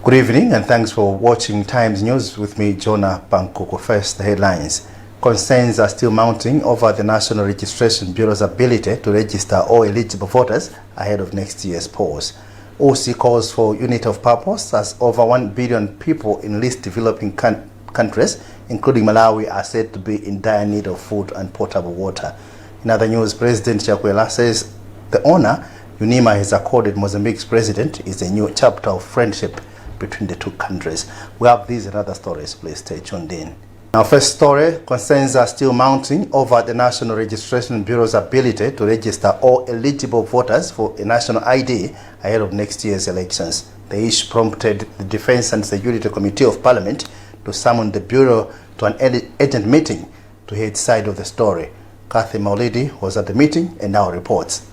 Good evening and thanks for watching Times News with me, Jonah Pankoko. First, the headlines. Concerns are still mounting over the National Registration Bureau's ability to register all eligible voters ahead of next year's polls. OC calls for unity of purpose as over 1 billion people in least developing countries, including Malawi, are said to be in dire need of food and potable water. In other news, President Zagwedeza says the honor UNIMA has accorded Mozambique's president is a new chapter of friendship between the two countries. We have these and other stories. Please stay tuned in. Our first story, concerns are still mounting over the National Registration Bureau's ability to register all eligible voters for a national ID ahead of next year's elections. The issue prompted the Defense and Security Committee of Parliament to summon the Bureau to an urgent meeting to hear its side of the story. Kathy Maulidi was at the meeting and now reports.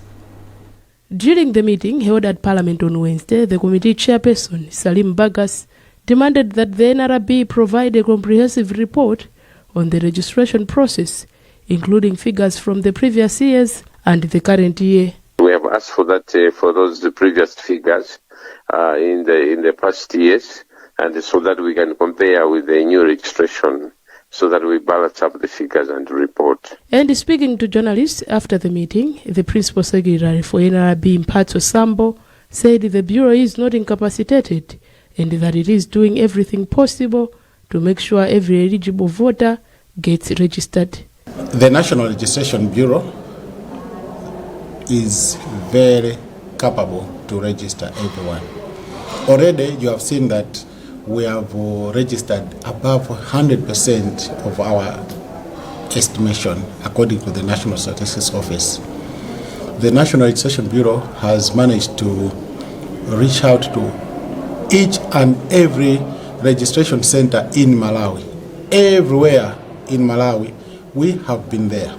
During the meeting held at Parliament on Wednesday, the committee chairperson, Salim Bagas, demanded that the NRB provide a comprehensive report on the registration process, including figures from the previous years and the current year. We have asked for that for those previous figures in the past years, and so that we can compare with the new registration, so that we balance up the figures and report. And speaking to journalists after the meeting, the Principal Secretary for NRB, Mphatso Sambo, said the Bureau is not incapacitated and that it is doing everything possible to make sure every eligible voter gets registered. The National Registration Bureau is very capable to register everyone. Already you have seen that we have registered above 100% of our estimation according to the National Statistics Office. The National Registration Bureau has managed to reach out to each and every registration center in Malawi. Everywhere in Malawi, we have been there.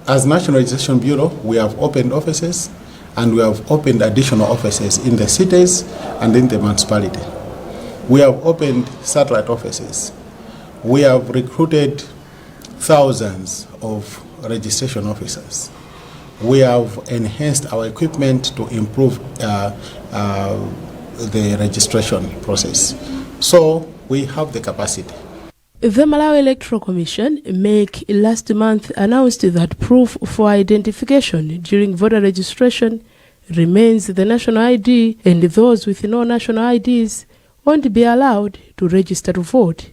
As National Registration Bureau, we have opened offices and we have opened additional offices in the cities and in the municipality. We have opened satellite offices. We have recruited thousands of registration officers. We have enhanced our equipment to improve the registration process. So we have the capacity. The Malawi Electoral Commission, MEC, last month announced that proof for identification during voter registration remains the national ID, and those with no national IDs won't be allowed to register to vote.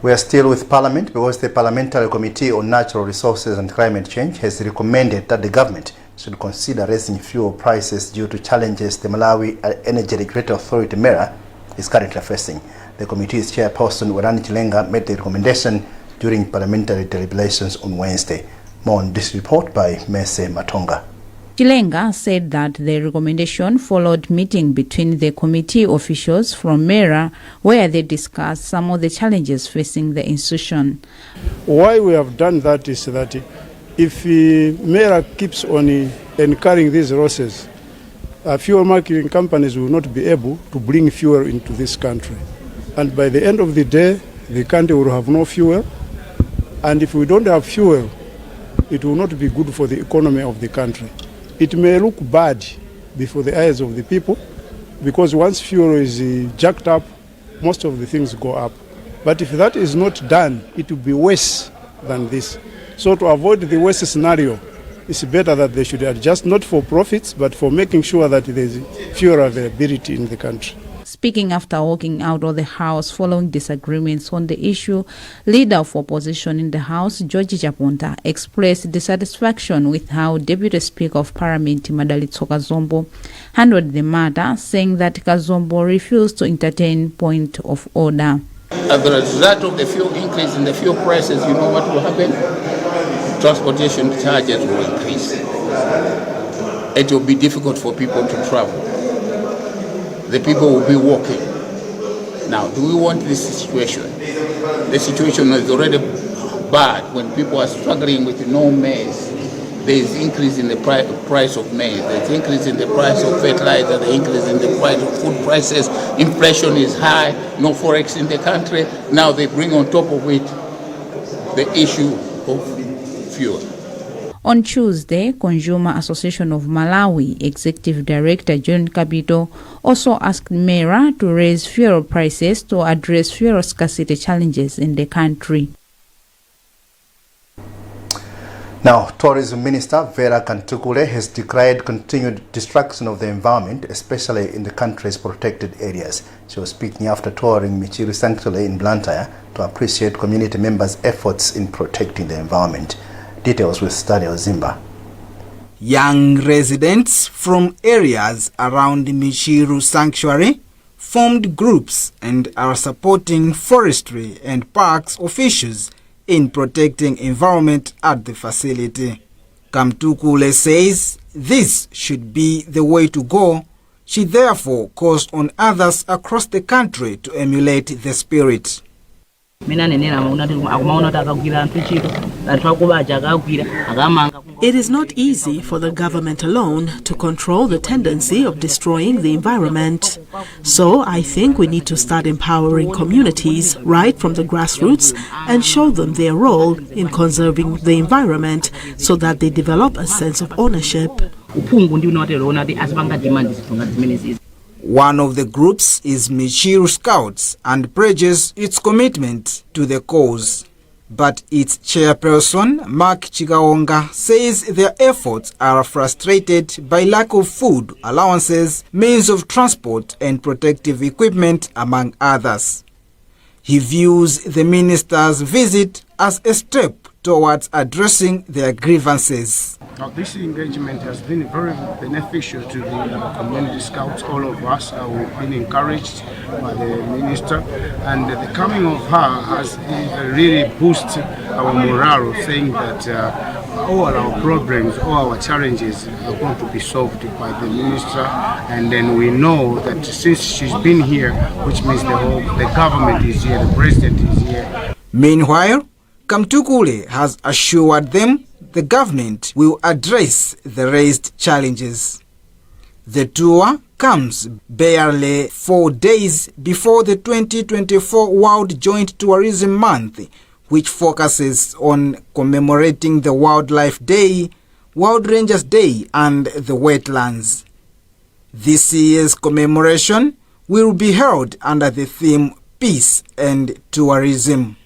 We are still with Parliament because the Parliamentary Committee on Natural Resources and Climate Change has recommended that the government should consider raising fuel prices due to challenges the Malawi Energy Regulatory Authority MERA is currently facing. The committee's chairperson, Warani Chilenga, made the recommendation during parliamentary deliberations on Wednesday. More on this report by Mese Matonga. Chilenga said that the recommendation followed meeting between the committee officials from MERA, where they discussed some of the challenges facing the institution. Why we have done that is that if MERA keeps on incurring these losses, fuel marketing companies will not be able to bring fuel into this country. And by the end of the day, the country will have no fuel. And if we don't have fuel, it will not be good for the economy of the country. It may look bad before the eyes of the people, because once fuel is jacked up, most of the things go up. But if that is not done, it will be worse than this. So to avoid the worst scenario, it's better that they should adjust not for profits, but for making sure that there is fuel availability in the country. Speaking after walking out of the House following disagreements on the issue, Leader of Opposition in the House, George Chaponta, expressed dissatisfaction with how Deputy Speaker of Parliament, Madalitso Kazombo, handled the matter, saying that Kazombo refused to entertain point of order. As a result of the fuel increase in the fuel prices, you know what will happen? Transportation charges will increase. It will be difficult for people to travel. The people will be walking. Now, do we want this situation? The situation is already bad when people are struggling with no maize. There is increase in the price of maize. There is increase in the price of fertilizer. There is increase in the price of food prices. Inflation is high. No forex in the country. Now they bring on top of it the issue of fuel. On Tuesday, Consumer Association of Malawi Executive Director John Kabito also asked MERA to raise fuel prices to address fuel scarcity challenges in the country. Now, Tourism Minister Vera Kantukule has declared continued destruction of the environment, especially in the country's protected areas. She was speaking after touring Michiru Sanctuary in Blantyre to appreciate community members' efforts in protecting the environment. Details with Stadio Zimba. Young residents from areas around Michiru Sanctuary formed groups and are supporting forestry and parks officials in protecting environment at the facility. Kamtukule says this should be the way to go. She therefore calls on others across the country to emulate the spirit. It is not easy for the government alone to control the tendency of destroying the environment. So I think we need to start empowering communities right from the grassroots and show them their role in conserving the environment so that they develop a sense of ownership. One of the groups is Michiru Scouts and pledges its commitment to the cause. But its chairperson, Mark Chigaonga, says their efforts are frustrated by lack of food allowances, means of transport and protective equipment, among others. He views the minister's visit as a step towards addressing their grievances. Now, this engagement has been very beneficial to the community scouts. All of us have been encouraged by the minister, and the coming of her has really boosted our morale, saying that all our problems, all our challenges are going to be solved by the minister. And then we know that since she's been here, which means the government is here, the president is here. Meanwhile, Kamtukule has assured them the government will address the raised challenges. The tour comes barely 4 days before the 2024 World Joint Tourism Month, which focuses on commemorating the Wildlife Day, Wild Rangers Day and the wetlands. This year's commemoration will be held under the theme Peace and Tourism.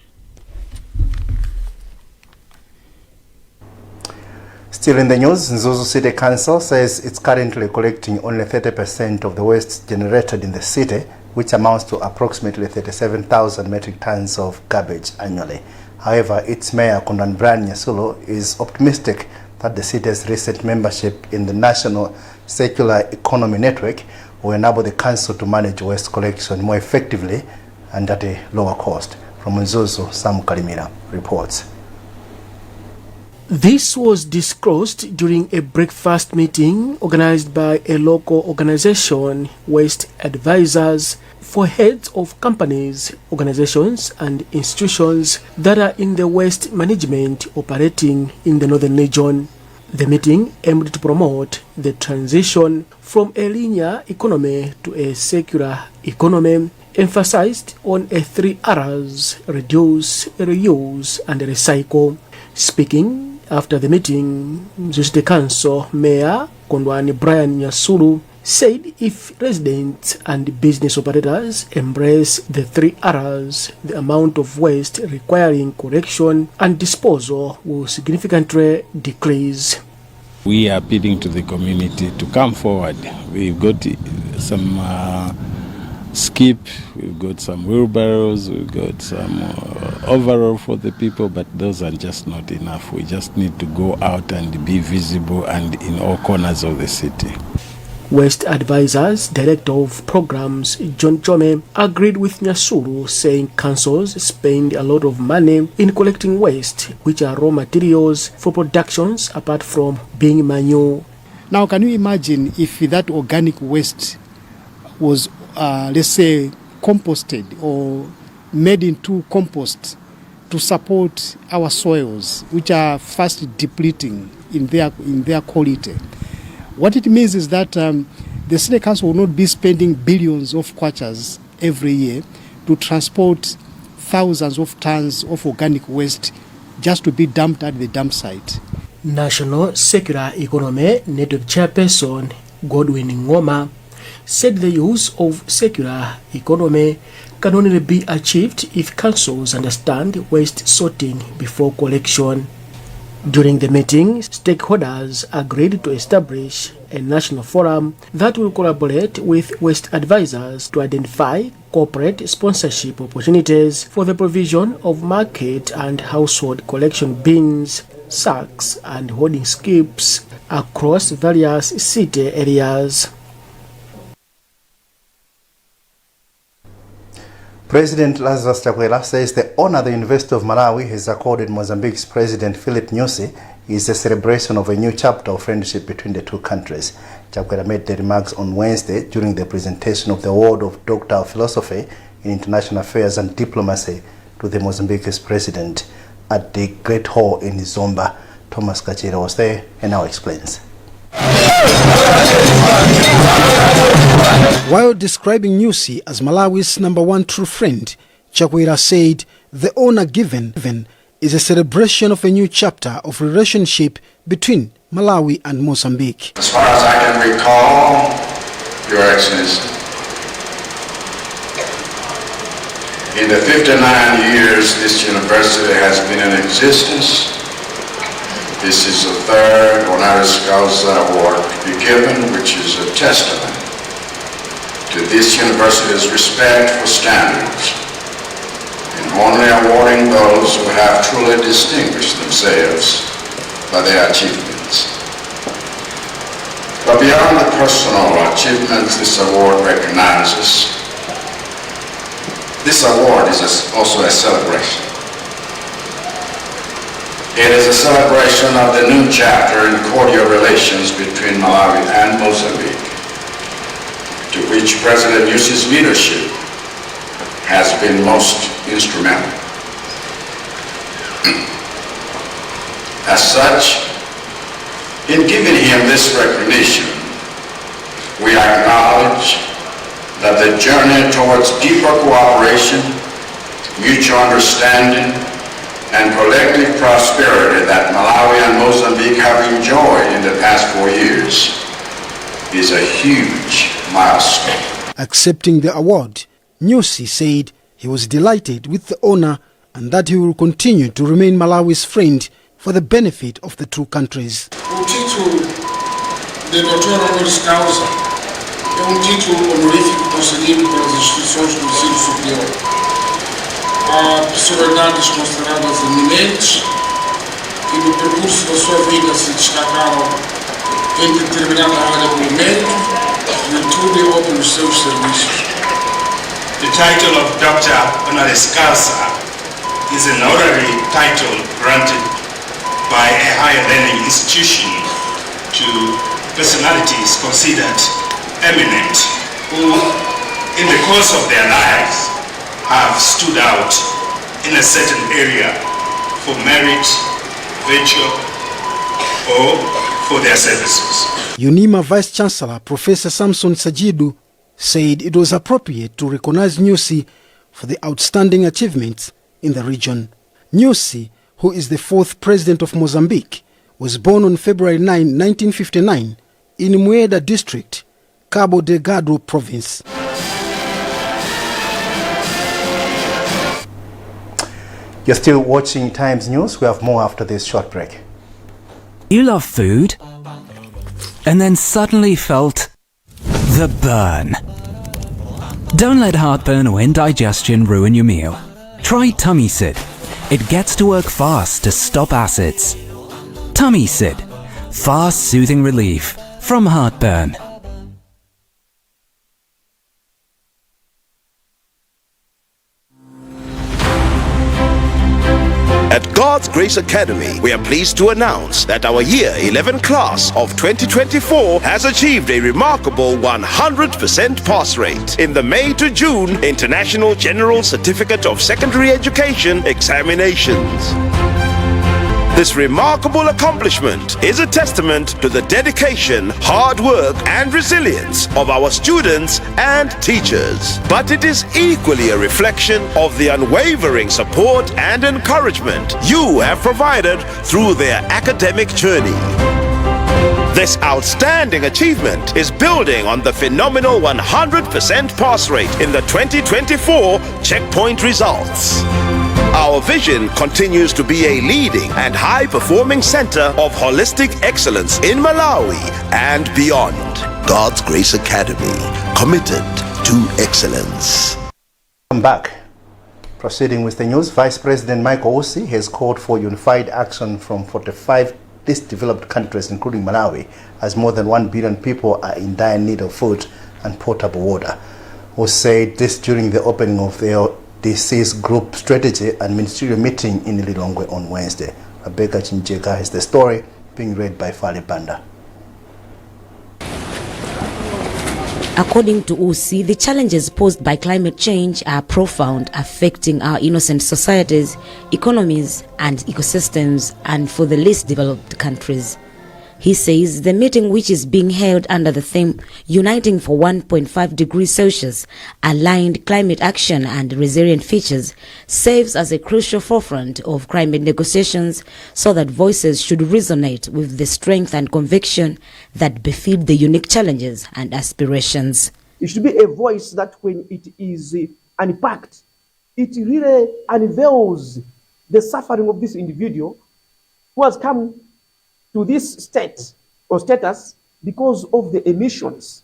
Still in the news, Nzuzu City Council says it's currently collecting only 30% of the waste generated in the city, which amounts to approximately 37,000 metric tons of garbage annually. However, its mayor, Kondan Brian Nyasulo, is optimistic that the city's recent membership in the National Circular Economy Network will enable the council to manage waste collection more effectively and at a lower cost. From Nzuzu, Sam Kalimira reports. This was disclosed during a breakfast meeting organized by a local organization, Waste Advisors, for heads of companies, organizations and institutions that are in the waste management operating in the northern region. The meeting aimed to promote the transition from a linear economy to a circular economy, emphasized on 3 R's: reduce, reuse and recycle. Speaking after the meeting, City Council Mayor Kondwani Brian Nyasulu said if residents and business operators embrace the 3 R's, the amount of waste requiring collection and disposal will significantly decrease. We are appealing to the community to come forward. We've got some skip, we've got some wheelbarrows, we've got some overall for the people, but those are just not enough. We just need to go out and be visible and in all corners of the city. Waste Advisors Director of Programs John Chome agreed with Nyasulu, saying councils spend a lot of money in collecting waste, which are raw materials for productions apart from being manure. Now, can you imagine if that organic waste was let's say composted or made into compost to support our soils, which are fast depleting in their quality? What it means is that the city council will not be spending billions of kwachas every year to transport thousands of tons of organic waste just to be dumped at the dump site. National Secular Economy Network Chairperson Godwin Ngoma said the use of secular economy can only be achieved if councils understand waste sorting before collection. During the meeting, stakeholders agreed to establish a national forum that will collaborate with waste advisors to identify corporate sponsorship opportunities for the provision of market and household collection bins, sacks, and hoarding skips across various city areas. President Lazarus Chakwera says the honor the University of Malawi has accorded Mozambique's President Philip Nyusi is a celebration of a new chapter of friendship between the two countries. Chakwera made the remarks on Wednesday during the presentation of the award of Doctor of Philosophy in International Affairs and Diplomacy to the Mozambique's President at the Great Hall in Zomwe. Thomas Kachira was there and now explains. While describing Nyusi as Malawi's #1 true friend, Chakwera said the honor given is a celebration of a new chapter of relationship between Malawi and Mozambique. As far as I can recall, Your Excellency, in the 59 years this university has been in existence, this is the third honoris causa award to be given, which is a testament to this university's respect for standards, and only awarding those who have truly distinguished themselves by their achievements. But beyond the personal achievements this award recognizes, this award is also a celebration. It is a celebration of the new chapter in cordial relations between Malawi and Mozambique, to which President Nyusi's leadership has been most instrumental. As such, in giving him this recognition, we acknowledge that the journey towards deeper cooperation, mutual understanding, and collective prosperity that Malawi and Mozambique have enjoyed in the past 4 years is a huge milestone. Accepting the award, Nyusi said he was delighted with the honor and that he will continue to remain Malawi's friend for the benefit of the two countries. O título de doutor honoris causa é título honorífico concedido pelas instituições do ensino superior a personalidades consideradas eminentes que no percurso da sua vida se destacaram em determinada área por mérito, virtude ou pelos seus serviços. The title of Doctor Honoris Causa is an honorary title granted by a higher learning institution to personalities considered eminent who, in the course of their lives, have stood out in a certain area for merit, virtue, or for their services. UNIMA Vice Chancellor Professor Samson Sajidu said it was appropriate to recognize Nyusi for the outstanding achievements in the region. Nyusi, who is the 4th president of Mozambique, was born on February 9, 1959 in Mueda district, Cabo Delgado province. You're still watching Times News. We have more after this short break. You love food and then suddenly felt the burn. Don't let heartburn or indigestion ruin your meal. Try Tummy Sid. It gets to work fast to stop acids. Tummy Sid. Fast, soothing relief from heartburn. At God's Grace Academy, we are pleased to announce that our Year 11 class of 2024 has achieved a remarkable 100% pass rate in the May to June International General Certificate of Secondary Education examinations. This remarkable accomplishment is a testament to the dedication, hard work, and resilience of our students and teachers. But it is equally a reflection of the unwavering support and encouragement you have provided through their academic journey. This outstanding achievement is building on the phenomenal 100% pass rate in the 2024 checkpoint results. Our vision continues to be a leading and high-performing center of holistic excellence in Malawi and beyond. God's Grace Academy, committed to excellence. Welcome back. Proceeding with the news, Vice President Michael Ossi has called for unified action from 45 least developed countries, including Malawi, as more than 1 billion people are in dire need of food and potable water. Ossi said this during the opening of the LDC's group strategy and ministerial meeting in Lilongwe on Wednesday. Rebecca Chinjeka has the story, being read by Fali Banda. According to Ossi, the challenges posed by climate change are profound, affecting our innocent societies, economies, and ecosystems, and for the least developed countries. He says the meeting, which is being held under the theme Uniting for 1.5 degrees Celsius, aligned climate action and resilient features, serves as a crucial forefront of climate negotiations so that voices should resonate with the strength and conviction that befit the unique challenges and aspirations. It should be a voice that when it is unpacked, it really unveils the suffering of this individual who has come to this state or status because of the emissions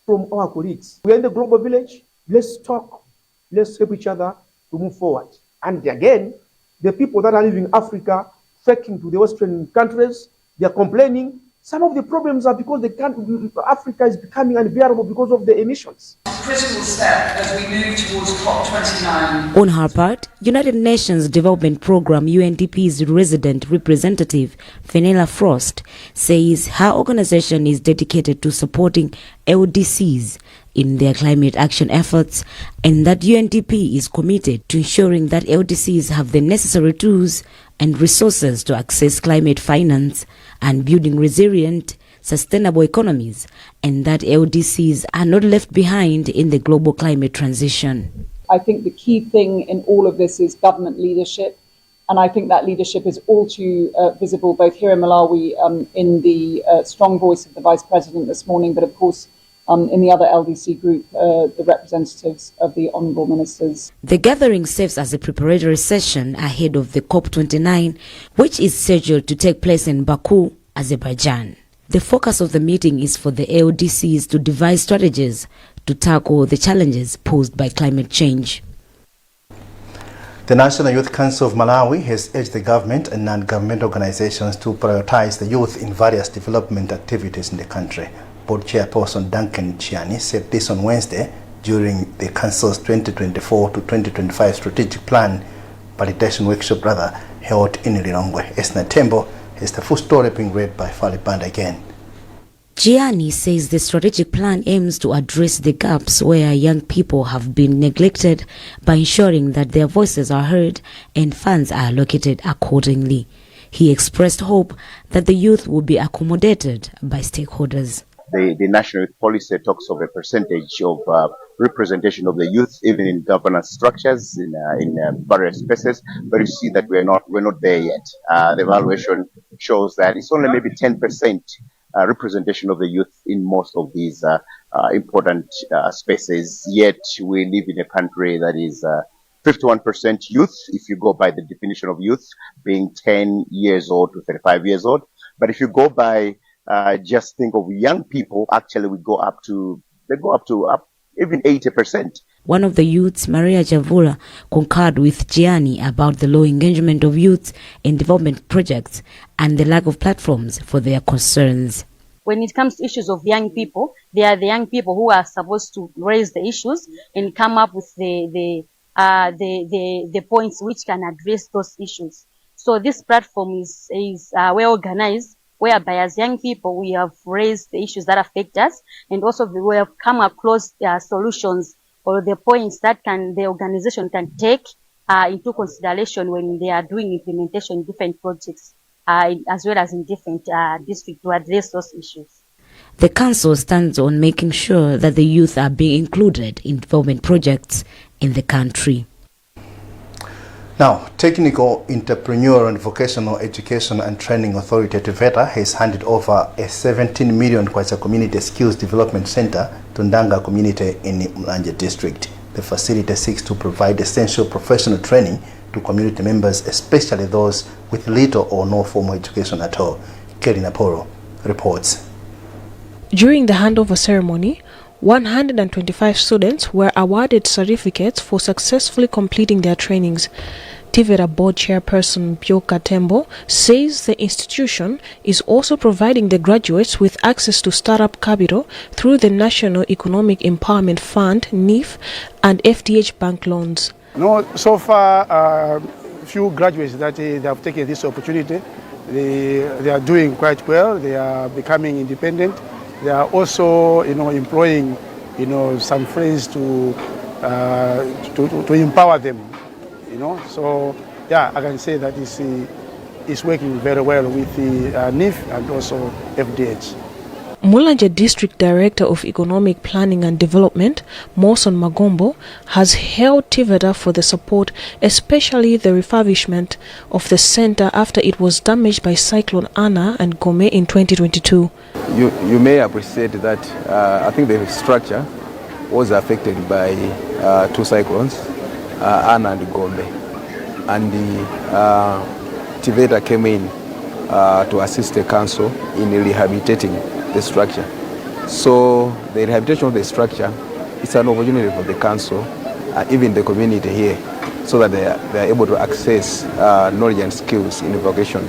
from our colleagues. We are in the global village. Let's talk. Let's help each other to move forward. And again, the people that are living in Africa, trekking to the Western countries, they are complaining. Some of the problems are because Africa is becoming unbearable because of the emissions. Critical step as we move towards COP29. On her part, United Nations Development Programme UNDP's resident representative, Fenella Frost, says her organization is dedicated to supporting LDCs in their climate action efforts, and that UNDP is committed to ensuring that LDCs have the necessary tools and resources to access climate finance and building resilient, sustainable economies, and that LDCs are not left behind in the global climate transition. I think the key thing in all of this is government leadership, and I think that leadership is all too visible both here in Malawi in the strong voice of the Vice President this morning, but of course in the other LDC group, the representatives of the Honourable Ministers. The gathering serves as a preparatory session ahead of the COP29, which is scheduled to take place in Baku, Azerbaijan. The focus of the meeting is for the LDCs to devise strategies to tackle the challenges posed by climate change. The National Youth Council of Malawi has urged the government and non-government organizations to prioritize the youth in various development activities in the country. Board Chairperson Duncan Chiani said this on Wednesday during the Council's 2024 to 2025 Strategic Plan Validation Workshop held in Lilongwe. Esna Tembo has the full story being read by Fali Banda again. Gianni says the strategic plan aims to address the gaps where young people have been neglected by ensuring that their voices are heard and funds are allocated accordingly. He expressed hope that the youth will be accommodated by stakeholders. The National Youth Policy talks of a percentage of representation of the youth, even in governance structures, in various spaces, but you see that we're not there yet. The evaluation shows that it's only maybe 10% representation of the youth in most of these important spaces. Yet we live in a country that is 51% youth, if you go by the definition of youth, being 10 years old to 35 years old. But if you go by just think of young people, actually they go up to even 80%. One of the youths, Maria Javula, concurred with Gianni about the low engagement of youth in development projects and the lack of platforms for their concerns. When it comes to issues of young people, they are the young people who are supposed to raise the issues and come up with the points which can address those issues. So this platform is well organized, whereby as young people we have raised the issues that affect us, and also we have come across solutions or the points that the organization can take into consideration when they are doing implementation in different projects. as well as in different districts to address those issues. The council stands on making sure that the youth are being included in development projects in the country. Now, Technical, Entrepreneurial and Vocational Education and Training Authority TVETA has handed over a 17 million Kwacha Community Skills Development Center to Ndanga community in Mulanje district. The facility seeks to provide essential professional training to community members, especially those with little or no formal education at all. Kelly Naporo reports. During the handover ceremony, 125 students were awarded certificates for successfully completing their trainings. TVETA board chairperson Pyoka Tembo says the institution is also providing the graduates with access to startup capital through the National Economic Empowerment Fund, NEF, and FDH bank loans. No, so far, few graduates that they have taken this opportunity, they are doing quite well. They are becoming independent. They are also, employing, some friends to empower them. So yeah, I can say that it's working very well with the NEF and also FDH. Mulanje District Director of Economic Planning and Development, Morson Magombo, has hailed TVETA for the support, especially the refurbishment of the center after it was damaged by Cyclone Anna and Gome in 2022. You may appreciate that I think the structure was affected by two cyclones, Anna and Gome, and the TVETA came in to assist the council in rehabilitating the structure. So the rehabilitation of the structure is an opportunity for the council, even the community here, so that they are able to access knowledge and skills in vocation.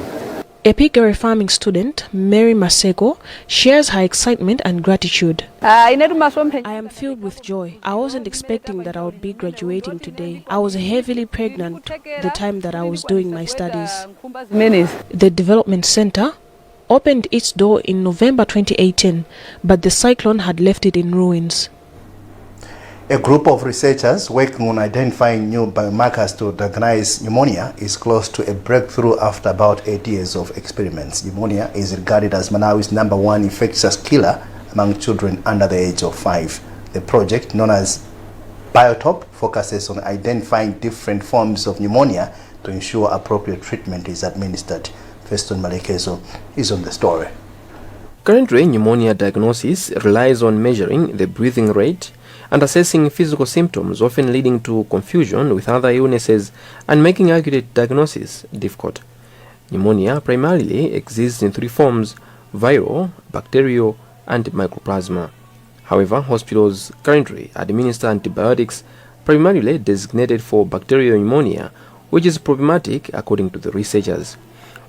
A piggery farming student, Mary Maseko, shares her excitement and gratitude. I am filled with joy. I wasn't expecting that I would be graduating today. I was heavily pregnant the time that I was doing my studies. The development center opened its door in November 2018, but the cyclone had left it in ruins. A group of researchers working on identifying new biomarkers to diagnose pneumonia is close to a breakthrough after about 8 years of experiments. Pneumonia is regarded as Malawi's #1 infectious killer among children under the age of 5. The project, known as Biotop, focuses on identifying different forms of pneumonia to ensure appropriate treatment is administered. Feston Malekezo is on the story. Currently, pneumonia diagnosis relies on measuring the breathing rate and assessing physical symptoms, often leading to confusion with other illnesses and making accurate diagnosis difficult. Pneumonia primarily exists in 3 forms: viral, bacterial, and mycoplasma. However, hospitals currently administer antibiotics primarily designated for bacterial pneumonia, which is problematic according to the researchers.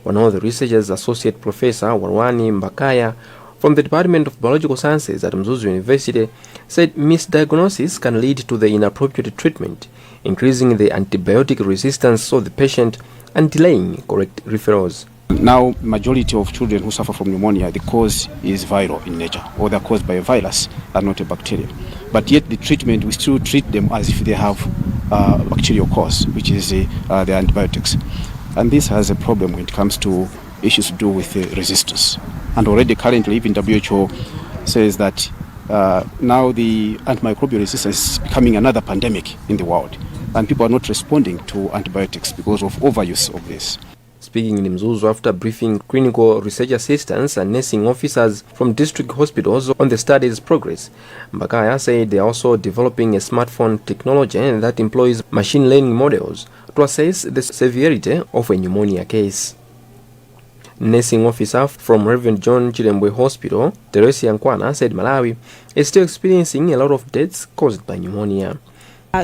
One of the researchers, Associate Professor Warwani Mbakaya from the Department of Biological Sciences at Mzuzu University, said misdiagnosis can lead to the inappropriate treatment, increasing the antibiotic resistance of the patient and delaying correct referrals. Now, majority of children who suffer from pneumonia, the cause is viral in nature, or they're caused by a virus and not a bacteria. But yet the treatment, we still treat them as if they have a bacterial cause, which is the antibiotics. And this has a problem when it comes to issues to do with resistance. And already currently, even WHO says that now the antimicrobial resistance is becoming another pandemic in the world. And people are not responding to antibiotics because of overuse of this. Speaking in Mzuzu after briefing clinical research assistants and nursing officers from district hospitals on the study's progress, Mbakaya said they are also developing a smartphone technology that employs machine learning models to assess the severity of a pneumonia case. Nursing officer from Reverend John Chirembwe Hospital, Teresia Nkwana, said Malawi is still experiencing a lot of deaths caused by pneumonia.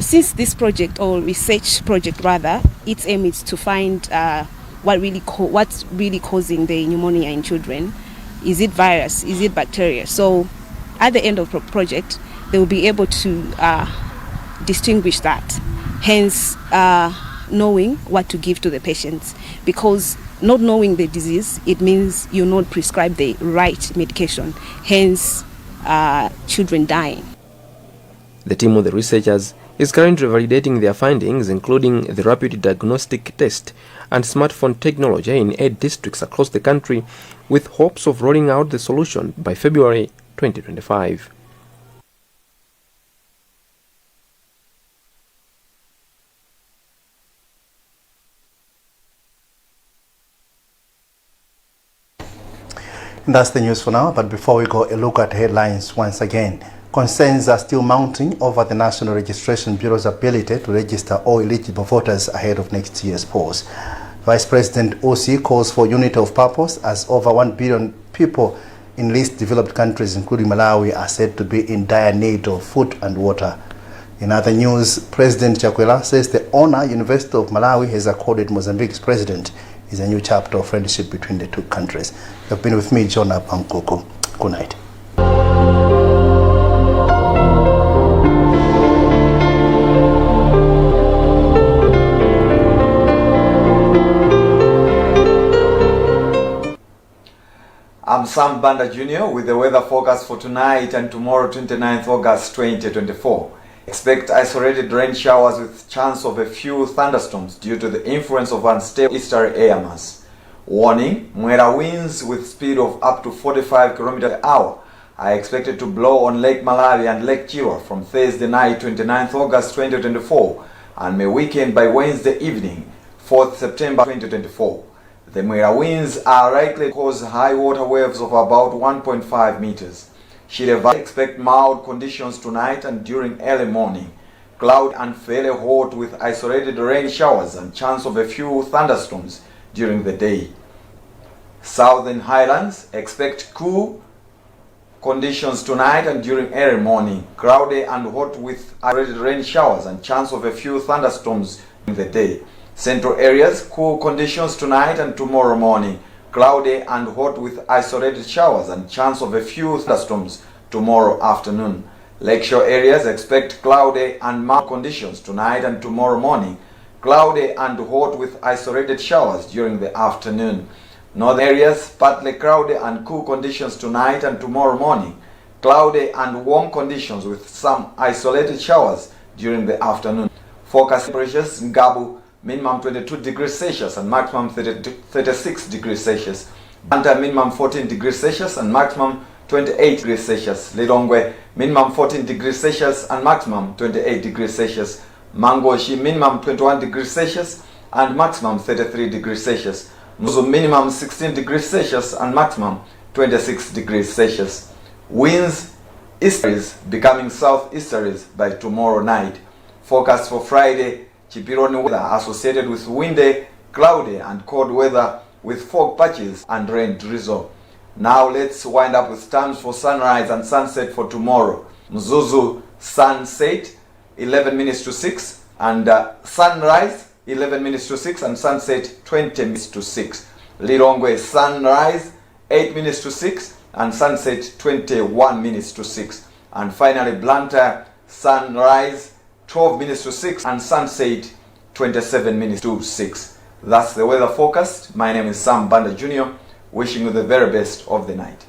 Since this project, or research project rather, its aim is to find what's really causing the pneumonia in children. Is it virus? Is it bacteria? So at the end of the project, they will be able to distinguish that. Hence, knowing what to give to the patients, because not knowing the disease, it means you not prescribe the right medication, hence children dying. The team of the researchers is currently validating their findings, including the rapid diagnostic test and smartphone technology in 8 districts across the country, with hopes of rolling out the solution by February 2025. That's the news for now, but before we go, a look at headlines once again. Concerns are still mounting over the National Registration Bureau's ability to register all eligible voters ahead of next year's polls. Vice President Osi calls for unity of purpose as over 1 billion people in least developed countries, including Malawi, are said to be in dire need of food and water. In other news, President Chakwera says the honor University of Malawi has accorded Mozambique's president is a new chapter of friendship between the two countries. You've been with me, Jonah Pankoko. Good night. I'm Sam Banda Jr. with the weather forecast for tonight and tomorrow, 29th August 2024. Expect isolated rain showers with chance of a few thunderstorms due to the influence of unstable easterly air mass. Warning, Mwera winds with speed of up to 45 km per hour are expected to blow on Lake Malawi and Lake Chirwa from Thursday night, 29th August 2024 and may weaken by Wednesday evening, 4th September 2024. The Mwera winds are likely to cause high water waves of about 1.5 meters. Expect mild conditions tonight and during early morning. Cloud and fairly hot with isolated rain showers and chance of a few thunderstorms during the day. Southern Highlands expect cool conditions tonight and during early morning. Cloudy and hot with isolated rain showers and chance of a few thunderstorms during the day. Central areas, cool conditions tonight and tomorrow morning. Cloudy and hot with isolated showers and chance of a few thunderstorms tomorrow afternoon. Lakeshore areas expect cloudy and mild conditions tonight and tomorrow morning. Cloudy and hot with isolated showers during the afternoon. Northern areas, partly cloudy and cool conditions tonight and tomorrow morning. Cloudy and warm conditions with some isolated showers during the afternoon. Forecast temperatures in Gabu, minimum 22 degrees Celsius and maximum 36 degrees Celsius. Banta, minimum 14 degrees Celsius and maximum 28 degrees Celsius. Lilongwe, minimum 14 degrees Celsius and maximum 28 degrees Celsius. Mangoshi, minimum 21 degrees Celsius and maximum 33 degrees Celsius. Muzu, minimum 16 degrees Celsius and maximum 26 degrees Celsius. Winds easterlies becoming southeasterlies by tomorrow night. Forecast for Friday, Chipironi weather associated with windy, cloudy and cold weather with fog patches and rain drizzle. Now let's wind up with times for sunrise and sunset for tomorrow. Mzuzu sunset 11 minutes to 6 and sunrise 11 minutes to 6 and sunset 20 minutes to 6. Lilongwe sunrise 8 minutes to 6 and sunset 21 minutes to 6. And finally Blantyre sunrise 12 minutes to 6 and sunset 27 minutes to 6. That's the weather forecast. My name is Sam Banda Jr. Wishing you the very best of the night.